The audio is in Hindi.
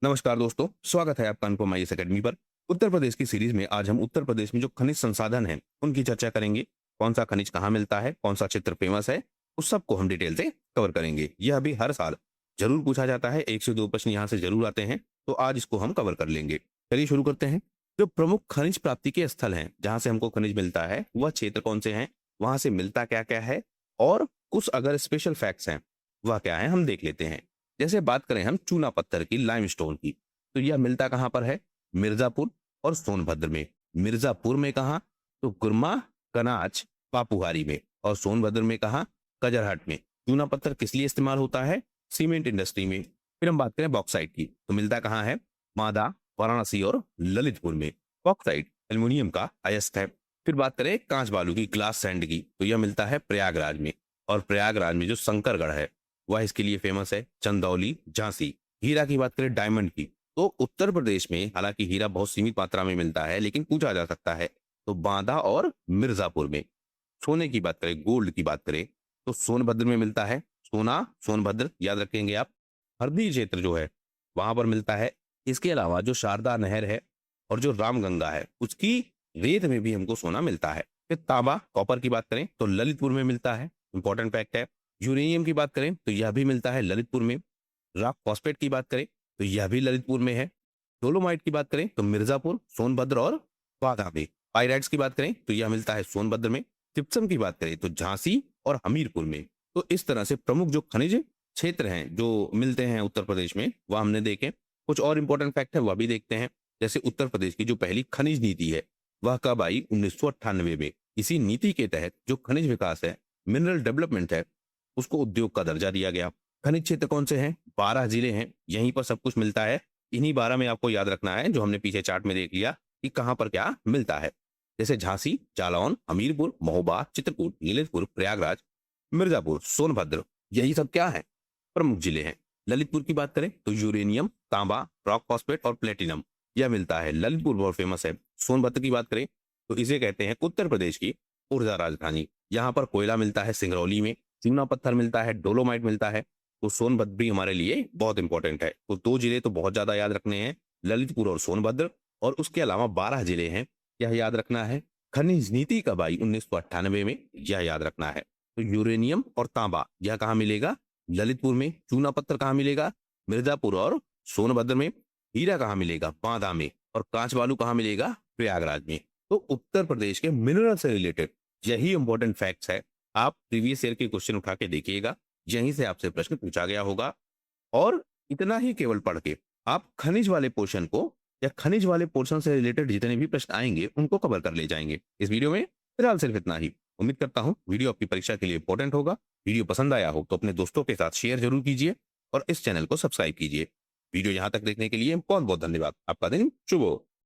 नमस्कार दोस्तों, स्वागत है आपका अनुपम आईएएस अकेडमी पर। उत्तर प्रदेश की सीरीज में आज हम उत्तर प्रदेश में जो खनिज संसाधन हैं, उनकी चर्चा करेंगे। कौन सा खनिज कहाँ मिलता है, कौन सा क्षेत्र फेमस है, उस सबको हम डिटेल से कवर करेंगे। यह भी हर साल जरूर पूछा जाता है, 1 से 2 प्रश्न यहाँ से जरूर आते हैं, तो आज इसको हम कवर कर लेंगे। चलिए शुरू करते हैं। जो प्रमुख खनिज प्राप्ति के स्थल हैं, जहाँ से हमको खनिज मिलता है, वह क्षेत्र कौन से हैं, वहां से मिलता क्या क्या है, और कुछ अगर स्पेशल फैक्ट्स हैं वह क्या है, हम देख लेते हैं। जैसे बात करें हम चूना पत्थर की, लाइमस्टोन की, तो यह मिलता कहाँ पर है? मिर्जापुर और सोनभद्र में। मिर्जापुर में कहाँ? तो गुरमा, कनाच, पापुहारी में। और सोनभद्र में कहाँ? कजरहट में। चूना पत्थर किस लिए इस्तेमाल होता है? सीमेंट इंडस्ट्री में। फिर हम बात करें बॉक्साइट की, तो मिलता कहाँ है? मादा, वाराणसी और ललितपुर में। बॉक्साइट एल्यूमिनियम का अयस्क है। फिर बात करें कांच बालू की, ग्लास सैंड की, तो यह मिलता है प्रयागराज में। और प्रयागराज में जो शंकरगढ़ है वह इसके लिए फेमस है, चंदौली, झांसी। हीरा की बात करें, डायमंड की, तो उत्तर प्रदेश में हालांकि हीरा बहुत सीमित मात्रा में मिलता है, लेकिन पूछा जा सकता है, तो बांदा और मिर्जापुर में। सोने की बात करें, गोल्ड की बात करें, तो सोनभद्र में मिलता है। सोना, सोनभद्र याद रखेंगे आप। हरदी क्षेत्र जो है वहां पर मिलता है। इसके अलावा जो शारदा नहर है और जो रामगंगा है, उसकी रेत में भी हमको सोना मिलता है। फिर तांबा, कॉपर की बात करें तो ललितपुर में मिलता है, इंपॉर्टेंट फैक्ट है। यूरेनियम की बात करें तो यह भी मिलता है ललितपुर में। रॉक फॉस्फेट की बात करें तो यह भी ललितपुर में है। डोलोमाइट की बात करें तो मिर्जापुर, सोनभद्र और बाघा में। पाइराइट्स की बात करें तो यह मिलता है सोनभद्र में। जिप्सम की बात करें तो झांसी और हमीरपुर में। तो इस तरह से प्रमुख जो खनिज क्षेत्र हैं जो मिलते हैं उत्तर प्रदेश में, वह हमने देखे। कुछ और इंपॉर्टेंट फैक्ट है वह भी देखते हैं। जैसे उत्तर प्रदेश की जो पहली खनिज नीति है वह कब आई? 1998 में। इसी नीति के तहत जो खनिज विकास है, मिनरल डेवलपमेंट है, उसको उद्योग का दर्जा दिया गया। खनिज क्षेत्र कौन से हैं? 12 जिले हैं, यहीं पर सब कुछ मिलता है। इन्हीं 12 में आपको याद रखना है, जो हमने पीछे चार्ट में देख लिया कि कहां पर क्या मिलता है। जैसे झांसी, जालौन, हमीरपुर, महोबा, चित्रकूट, नीलेश्वर, प्रयागराज, मिर्जापुर, सोनभद्र, यही सब क्या है? प्रमुख जिले हैं। ललितपुर की बात करें तो यूरेनियम, तांबा, रॉक फॉस्फेट और प्लेटिनम यह मिलता है। ललितपुर बहुत फेमस है। सोनभद्र की बात करें तो इसे कहते हैं उत्तर प्रदेश की ऊर्जा राजधानी। यहाँ पर कोयला मिलता है सिंगरौली में, चूना पत्थर मिलता है, डोलोमाइट मिलता है। तो सोनभद्र भी हमारे लिए बहुत इंपॉर्टेंट है। तो 2 जिले तो बहुत ज्यादा याद रखने हैं, ललितपुर और सोनभद्र। और उसके अलावा 12 जिले हैं, यह याद रखना है। खनिज नीति कब आई? 1998 में, यह याद रखना है। तो यूरेनियम और तांबा यह कहाँ मिलेगा? ललितपुर में। चूना पत्थर कहाँ मिलेगा? मिर्जापुर और सोनभद्र में। हीरा कहाँ मिलेगा? बांदा में। और कांच बालू कहाँ मिलेगा? प्रयागराज में। तो उत्तर प्रदेश के मिनरल से रिलेटेड यही इंपॉर्टेंट फैक्ट्स है। आप प्रीवियस ईयर के क्वेश्चन उठा के देखिएगा, यहीं से आपसे प्रश्न पूछा गया होगा। और इतना ही केवल पढ़ के आप खनिज वाले पोर्शन को या खनिज वाले पोर्शन से रिलेटेड जितने भी प्रश्न आएंगे उनको कवर कर ले जाएंगे इस वीडियो में। फिलहाल सिर्फ इतना ही। उम्मीद करता हूं वीडियो आपकी परीक्षा के लिए इंपॉर्टेंट होगा। वीडियो पसंद आया हो तो अपने दोस्तों के साथ शेयर जरूर कीजिए और इस चैनल को सब्सक्राइब कीजिए। वीडियो यहां तक देखने के लिए बहुत बहुत धन्यवाद। आपका दिन शुभ हो।